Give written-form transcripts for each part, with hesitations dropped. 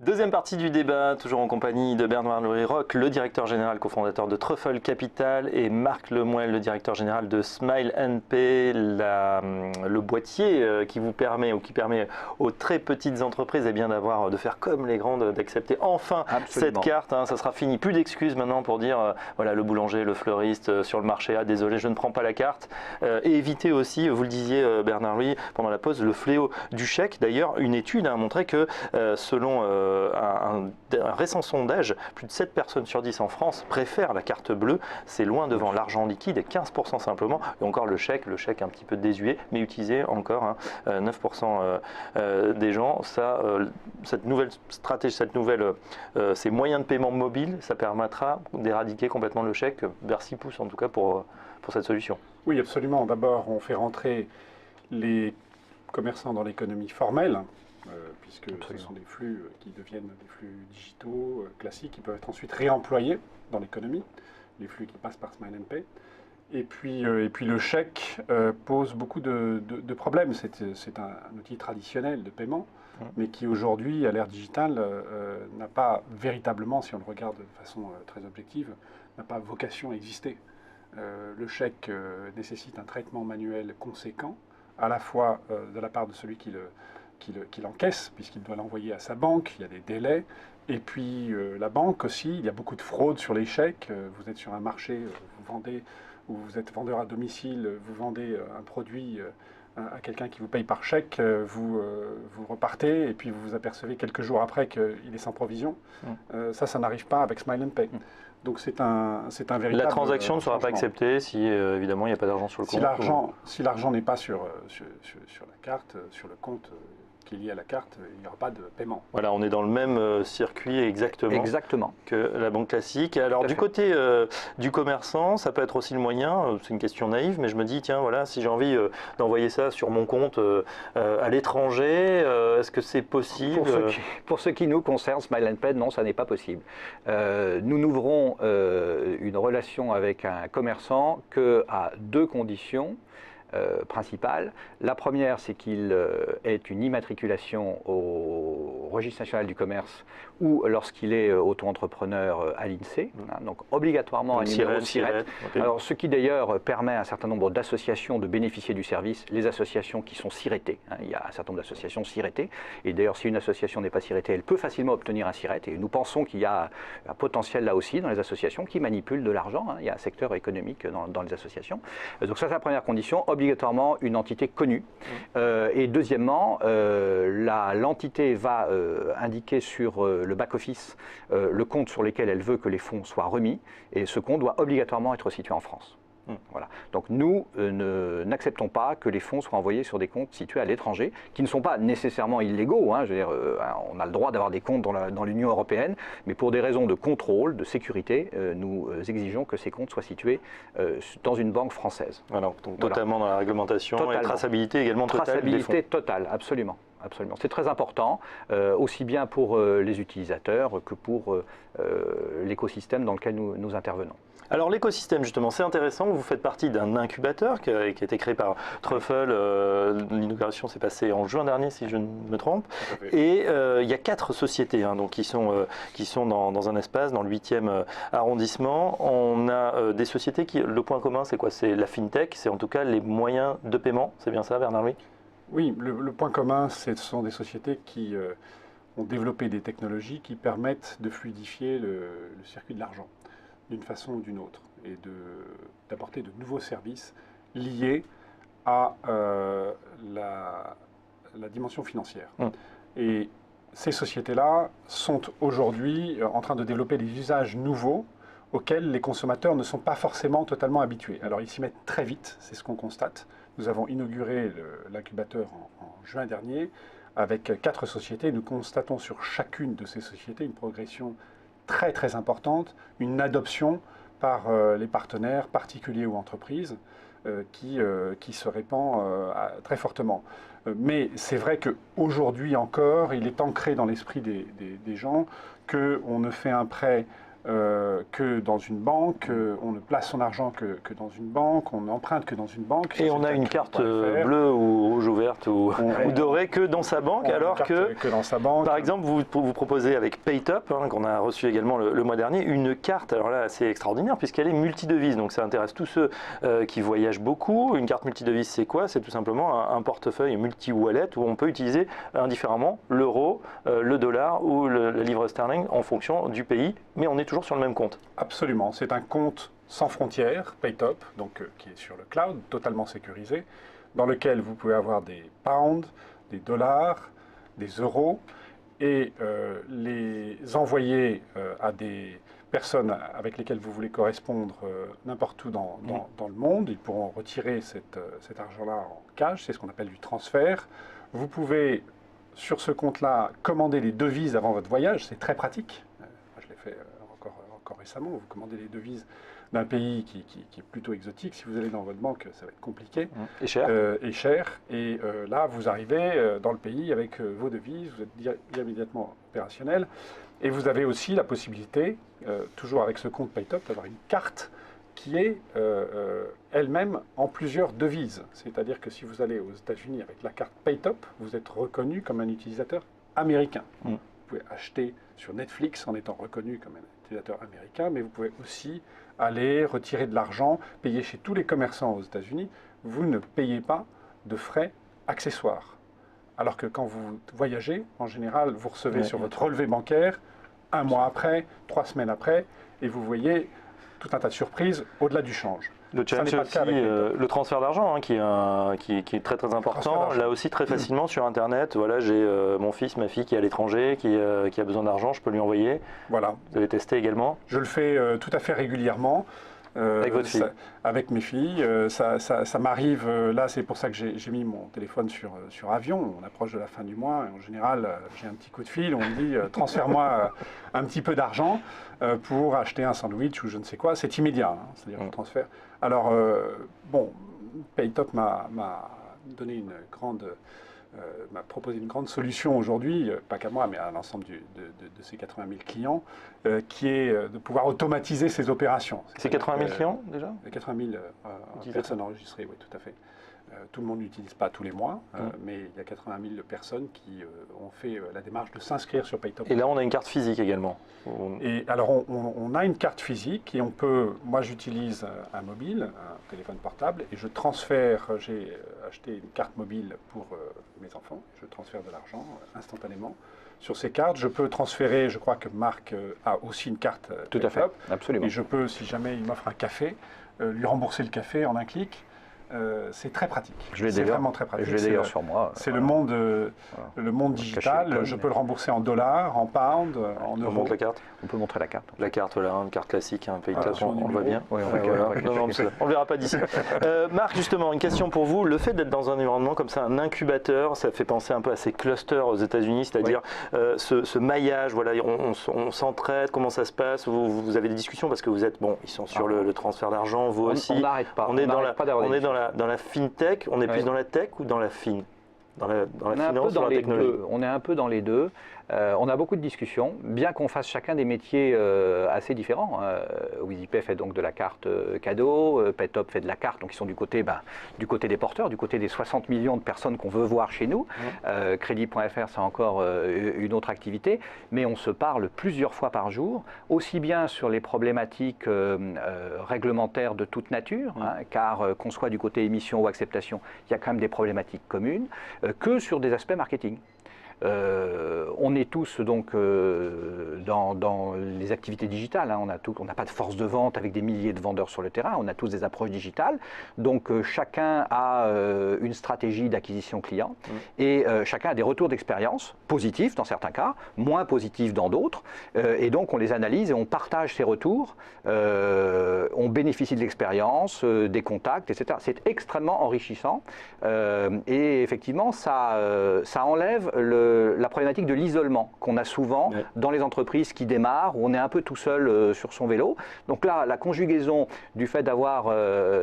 Deuxième partie du débat, toujours en compagnie de Bernard-Louis Roch, le directeur général cofondateur de Truffle Capital, et Marc Lemoel, le directeur général de Smile NP, le boîtier qui vous permet ou qui permet aux très petites entreprises de faire comme les grandes, d'accepter enfin cette carte. Ça sera fini, plus d'excuses maintenant pour dire voilà, le boulanger, le fleuriste sur le marché, désolé, je ne prends pas la carte. Et éviter aussi, vous le disiez Bernard-Louis pendant la pause, le fléau du chèque. D'ailleurs, une étude a montré que selon un récent sondage, plus de 7 personnes sur 10 en France préfèrent la carte bleue. C'est loin devant l'argent liquide, 15% simplement. Et encore le chèque un petit peu désuet, mais utilisé encore, 9% des gens. Cette nouvelle stratégie, ces moyens de paiement mobiles, ça permettra d'éradiquer complètement le chèque. Bercy pousse en tout cas pour cette solution. Oui, absolument. D'abord, on fait rentrer les commerçants dans l'économie formelle, puisque ce sont des flux qui deviennent des flux digitaux, classiques, qui peuvent être ensuite réemployés dans l'économie, les flux qui passent par Smile NP. Et puis le chèque pose beaucoup de problèmes. C'est un outil traditionnel de paiement, mais qui aujourd'hui, à l'ère digitale, n'a pas véritablement, si on le regarde de façon très objective, n'a pas vocation à exister. Le chèque nécessite un traitement manuel conséquent, à la fois de la part de celui qui l'encaisse, puisqu'il doit l'envoyer à sa banque, il y a des délais, et puis la banque aussi, il y a beaucoup de fraude sur les chèques. Vous êtes sur un marché, vous vendez, ou vous êtes vendeur à domicile, vous vendez un produit à quelqu'un qui vous paye par chèque, vous repartez, et puis vous vous apercevez quelques jours après qu'il est sans provision. Ça n'arrive pas avec Smile NP. Donc c'est un véritable... La transaction ne sera pas acceptée si évidemment il n'y a pas d'argent sur le compte. Si l'argent n'est pas sur la carte, sur le compte qui est lié à la carte, il n'y aura pas de paiement. Voilà, on est dans le même circuit exactement que la banque classique. Alors du côté du commerçant, ça peut être aussi le moyen, c'est une question naïve, mais je me dis, tiens, voilà, si j'ai envie d'envoyer ça sur mon compte à l'étranger, est-ce que c'est possible? Pour ce qui nous concerne, Smile NP, non, ça n'est pas possible. Nous n'ouvrons une relation avec un commerçant qu'à deux conditions principale. La première, c'est qu'il ait une immatriculation au registre national du commerce ou lorsqu'il est auto-entrepreneur à l'INSEE, donc obligatoirement un numéro SIRET. Okay. Alors, ce qui d'ailleurs permet à un certain nombre d'associations de bénéficier du service, les associations qui sont SIRETées. Il y a un certain nombre d'associations SIRETées, et d'ailleurs si une association n'est pas SIRETée, elle peut facilement obtenir un SIRET, et nous pensons qu'il y a un potentiel là aussi dans les associations qui manipulent de l'argent. Il y a un secteur économique dans les associations. Donc ça, c'est la première condition, obligatoirement une entité connue. Et deuxièmement, l'entité va indiquer sur le back-office le compte sur lequel elle veut que les fonds soient remis, et ce compte doit obligatoirement être situé en France. Voilà. Donc nous n'acceptons pas que les fonds soient envoyés sur des comptes situés à l'étranger, qui ne sont pas nécessairement illégaux. Je veux dire, on a le droit d'avoir des comptes dans l'Union européenne, mais pour des raisons de contrôle, de sécurité, nous exigeons que ces comptes soient situés dans une banque française. Alors, donc totalement dans la réglementation, et traçabilité également totale. Traçabilité totale, absolument. Absolument. C'est très important, aussi bien pour les utilisateurs que pour l'écosystème dans lequel nous intervenons. Alors l'écosystème, justement, c'est intéressant. Vous faites partie d'un incubateur qui a été créé par Truffle. L'inauguration s'est passée en juin dernier, si je ne me trompe. Et il y a 4 sociétés donc, qui sont dans un espace, dans le 8e arrondissement. On a des sociétés qui, le point commun, c'est quoi? C'est la FinTech, c'est en tout cas les moyens de paiement. C'est bien ça, Bernard-Louis? Oui, le point commun, ce sont des sociétés qui ont développé des technologies qui permettent de fluidifier le circuit de l'argent d'une façon ou d'une autre, et d'apporter de nouveaux services liés à la dimension financière. Et ces sociétés-là sont aujourd'hui en train de développer des usages nouveaux auxquels les consommateurs ne sont pas forcément totalement habitués. Alors ils s'y mettent très vite, c'est ce qu'on constate. Nous avons inauguré l'incubateur en juin dernier avec 4 sociétés. Nous constatons sur chacune de ces sociétés une progression très très importante, une adoption par les partenaires, particuliers ou entreprises, qui se répand très fortement. Mais c'est vrai qu'aujourd'hui encore, il est ancré dans l'esprit des gens qu'on ne fait un prêt que dans une banque, on ne place son argent que dans une banque, on n'emprunte que dans une banque. Et on a une carte bleue ou rouge ouverte ou dorée que dans sa banque, alors que dans sa banque. Par exemple, vous proposez avec PayTop, qu'on a reçu également le mois dernier, une carte, alors là c'est extraordinaire puisqu'elle est multidevise, donc ça intéresse tous ceux qui voyagent beaucoup. Une carte multidevise, c'est quoi? C'est tout simplement un portefeuille multi-wallet où on peut utiliser indifféremment l'euro, le dollar ou la livre sterling en fonction du pays, mais on est toujours sur le même compte. Absolument, c'est un compte sans frontières, PayTop, donc qui est sur le cloud, totalement sécurisé, dans lequel vous pouvez avoir des pounds, des dollars, des euros, et les envoyer à des personnes avec lesquelles vous voulez correspondre n'importe où dans le monde. Ils pourront retirer cet argent-là en cash, c'est ce qu'on appelle du transfert. Vous pouvez, sur ce compte-là, commander les devises avant votre voyage, c'est très pratique. Moi, je l'ai fait encore récemment, vous commandez les devises d'un pays qui est plutôt exotique. Si vous allez dans votre banque, ça va être compliqué. Et cher. Et là, vous arrivez dans le pays avec vos devises, vous êtes immédiatement opérationnel. Et vous avez aussi la possibilité, toujours avec ce compte PayTop, d'avoir une carte qui est elle-même en plusieurs devises. C'est-à-dire que si vous allez aux États-Unis avec la carte PayTop, vous êtes reconnu comme un utilisateur américain. Vous pouvez acheter sur Netflix en étant reconnu comme un utilisateur américain, mais vous pouvez aussi aller retirer de l'argent, payer chez tous les commerçants aux États-Unis. Vous ne payez pas de frais accessoires. Alors que quand vous voyagez, en général, vous recevez sur votre relevé bancaire un mois après, 3 semaines après, et vous voyez tout un tas de surprises au-delà du change. Le challenge, c'est aussi le transfert d'argent qui est très très important. Là aussi, très facilement sur Internet. Voilà, j'ai mon fils, ma fille qui est à l'étranger, qui a besoin d'argent, je peux lui envoyer. Voilà. Vous avez testé également? Je le fais tout à fait régulièrement. Avec votre fille? Avec mes filles. Ça m'arrive, là c'est pour ça que j'ai mis mon téléphone sur avion. On approche de la fin du mois et en général j'ai un petit coup de fil, on me dit transfère-moi un petit peu d'argent pour acheter un sandwich ou je ne sais quoi. C'est immédiat, c'est-à-dire je transfère. Alors bon, PayTop m'a donné m'a proposé une grande solution aujourd'hui, pas qu'à moi, mais à l'ensemble de ces 80 000 clients, qui est de pouvoir automatiser ces opérations. C'est 80 000 clients déjà? 80 000 personnes enregistrées, oui, tout à fait. Tout le monde n'utilise pas tous les mois, mais il y a 80 000 personnes qui ont fait la démarche de s'inscrire sur PayTop. Et là, on a une carte physique également. Et alors, on a une carte physique et on peut. Moi, j'utilise un mobile, un téléphone portable, et je transfère. J'ai acheté une carte mobile pour mes enfants. Je transfère de l'argent instantanément. Sur ces cartes, je peux transférer. Je crois que Marc a aussi une carte Tout à fait, absolument. Et je peux, si jamais il m'offre un café, lui rembourser le café en un clic. C'est très pratique. C'est vraiment très pratique. Je l'ai d'ailleurs sur moi. C'est le monde digital. Je peux le rembourser en dollars, en pounds, en euros. On montre la carte. On peut montrer la carte. La carte, voilà, une carte classique, un PayTop, on le voit bien. Oui, on le verra pas d'ici. Marc, justement, une question pour vous. Le fait d'être dans un environnement comme ça, un incubateur, ça fait penser un peu à ces clusters aux États-Unis, c'est-à-dire ce maillage. Voilà, on s'entraide. Comment ça se passe? Vous avez des discussions parce que vous êtes ils sont sur le transfert d'argent, vous aussi. On n'arrête pas. On est dans la fintech, on est plus dans la tech ou dans la fin? Dans la finance, dans la technologie? On est un peu dans les deux. On a beaucoup de discussions, bien qu'on fasse chacun des métiers assez différents. WizzyPay fait donc de la carte cadeau, PayTop fait de la carte, donc ils sont du côté des porteurs, du côté des 60 millions de personnes qu'on veut voir chez nous. Crédit.fr, c'est encore une autre activité, mais on se parle plusieurs fois par jour, aussi bien sur les problématiques réglementaires de toute nature, car qu'on soit du côté émission ou acceptation, il y a quand même des problématiques communes, que sur des aspects marketing. On est tous donc dans les activités digitales, on n'a pas de force de vente avec des milliers de vendeurs sur le terrain, on a tous des approches digitales, donc chacun a une stratégie d'acquisition client et chacun a des retours d'expérience positifs dans certains cas, moins positifs dans d'autres, et donc on les analyse et on partage ces retours, on bénéficie de l'expérience, des contacts, etc. C'est extrêmement enrichissant et effectivement ça enlève la problématique de l'isolement qu'on a souvent dans les entreprises qui démarrent, où on est un peu tout seul sur son vélo. Donc là, la conjugaison du fait d'avoir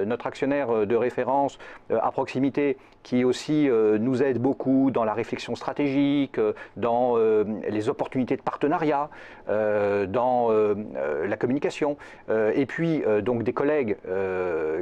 notre actionnaire de référence à proximité qui aussi nous aide beaucoup dans la réflexion stratégique, dans les opportunités de partenariat, dans la communication, et puis donc des collègues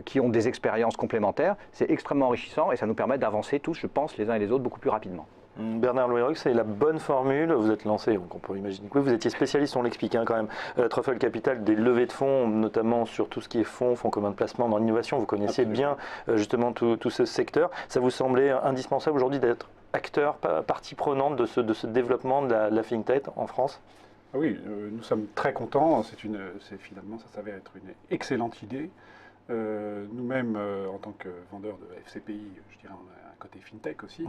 qui ont des expériences complémentaires, c'est extrêmement enrichissant et ça nous permet d'avancer tous, je pense, les uns et les autres beaucoup plus rapidement. Bernard Louis-Roch, c'est la bonne formule. Vous êtes lancé, donc on peut imaginer que vous étiez spécialiste, on l'explique quand même. Truffle Capital, des levées de fonds, notamment sur tout ce qui est fonds communs de placement dans l'innovation. Vous connaissiez bien justement tout ce secteur. Ça vous semblait indispensable aujourd'hui d'être acteur, partie prenante de ce développement de la FinTech en France? Oui, nous sommes très contents. Finalement, ça s'avère être une excellente idée. Nous-mêmes, en tant que vendeurs de FCPI, je dirais, on a un côté FinTech aussi.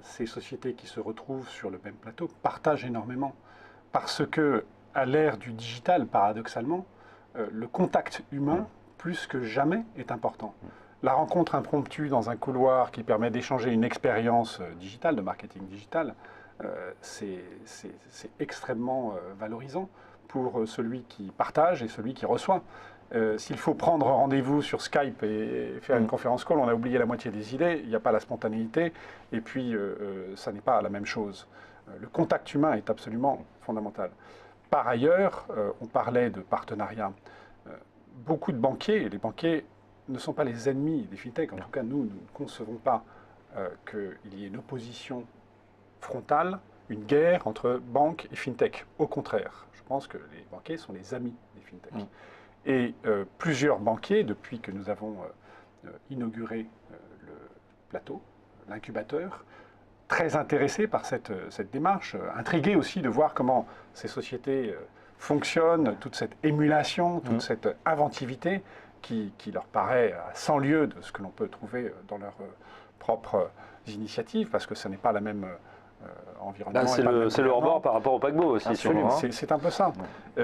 Ces sociétés qui se retrouvent sur le même plateau partagent énormément. Parce que, à l'ère du digital, paradoxalement, le contact humain, plus que jamais, est important. La rencontre impromptue dans un couloir qui permet d'échanger une expérience digitale, de marketing digital, c'est extrêmement valorisant pour celui qui partage et celui qui reçoit. S'il faut prendre rendez-vous sur Skype et faire une conférence call, on a oublié la moitié des idées, il n'y a pas la spontanéité, et puis ça n'est pas la même chose. Le contact humain est absolument fondamental. Par ailleurs, on parlait de partenariat. Beaucoup de banquiers, et les banquiers ne sont pas les ennemis des fintechs, en tout cas nous ne concevons pas qu'il y ait une opposition frontale, une guerre entre banques et fintech. Au contraire, je pense que les banquiers sont les amis des fintechs. Et plusieurs banquiers, depuis que nous avons inauguré le plateau, l'incubateur, très intéressés par cette démarche, intrigués aussi de voir comment ces sociétés fonctionnent, toute cette émulation, toute cette inventivité qui leur paraît à 100 lieues de ce que l'on peut trouver dans leurs propres initiatives, parce que ce n'est pas la même environnement. C'est le hors-bord par rapport au paquebot aussi. Absolument, c'est un peu ça.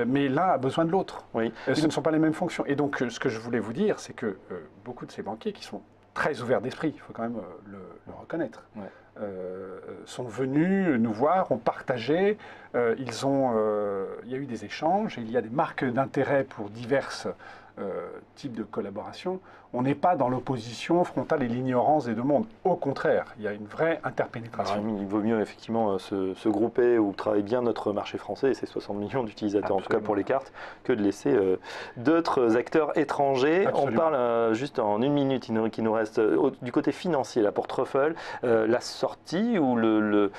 Mais l'un a besoin de l'autre. Ce ne sont pas les mêmes fonctions. Et donc, ce que je voulais vous dire, c'est que beaucoup de ces banquiers qui sont très ouverts d'esprit, il faut quand même le reconnaître, sont venus nous voir, ont partagé, il y a eu des échanges, et il y a des marques d'intérêt pour diverses types de collaboration. On n'est pas dans l'opposition frontale et l'ignorance des deux mondes. Au contraire, il y a une vraie interpénétration. Alors, il vaut mieux effectivement se grouper ou travailler bien notre marché français, et ses 60 millions d'utilisateurs, en tout cas pour les cartes, que de laisser d'autres acteurs étrangers. Absolument. On parle juste en une minute qui nous reste du côté financier là, pour Truffle. La sortie ou le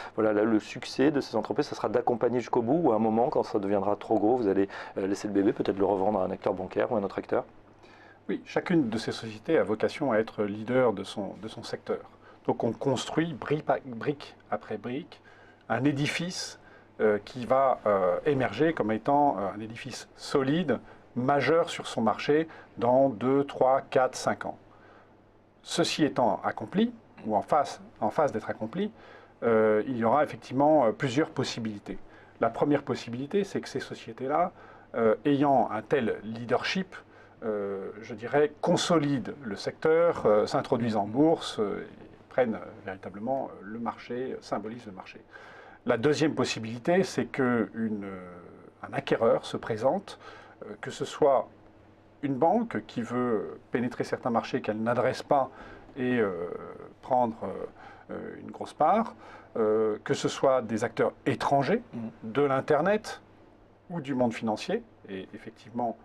succès de ces entreprises, ça sera d'accompagner jusqu'au bout, ou à un moment, quand ça deviendra trop gros, vous allez laisser le bébé, peut-être le revendre à un acteur bancaire ou à un autre acteur? Oui, chacune de ces sociétés a vocation à être leader de son secteur. Donc on construit brique après brique un édifice qui va émerger comme étant un édifice solide, majeur sur son marché dans 2, 3, 4, 5 ans. Ceci étant accompli, ou en phase d'être accompli, il y aura effectivement plusieurs possibilités. La première possibilité, c'est que ces sociétés-là, ayant un tel leadership, je dirais, consolident le secteur, s'introduisent en bourse, prennent véritablement le marché, symbolisent le marché. La deuxième possibilité, c'est qu'un acquéreur se présente, que ce soit une banque qui veut pénétrer certains marchés qu'elle n'adresse pas et prendre une grosse part, que ce soit des acteurs étrangers de l'Internet ou du monde financier, et effectivement,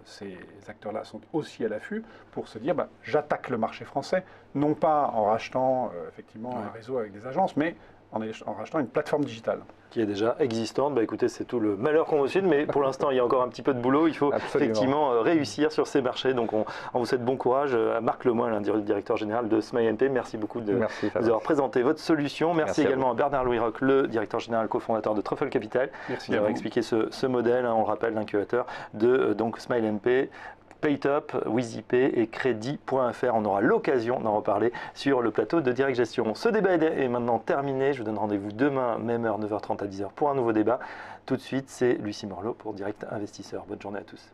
ces acteurs-là sont aussi à l'affût pour se dire j'attaque le marché français, non pas en rachetant effectivement un réseau avec des agences, mais en rachetant une plateforme digitale. Qui est déjà existante. Écoutez, c'est tout le malheur qu'on vous souhaite, mais pour l'instant, il y a encore un petit peu de boulot. Il faut effectivement réussir sur ces marchés. Donc, on vous souhaite bon courage. À Marc Lemoine, directeur général de Smile NP, merci beaucoup de nous avoir présenté votre solution. Merci également à Bernard Louis-Roch, le directeur général cofondateur de Truffle Capital, d'avoir expliqué ce modèle, on le rappelle, l'incubateur de Smile NP. Paytop, WeezyPay et Crédit.fr. On aura l'occasion d'en reparler sur le plateau de Direct Gestion. Ce débat est maintenant terminé. Je vous donne rendez-vous demain, même heure, 9h30 à 10h pour un nouveau débat. Tout de suite, c'est Lucie Morlot pour Direct Investisseur. Bonne journée à tous.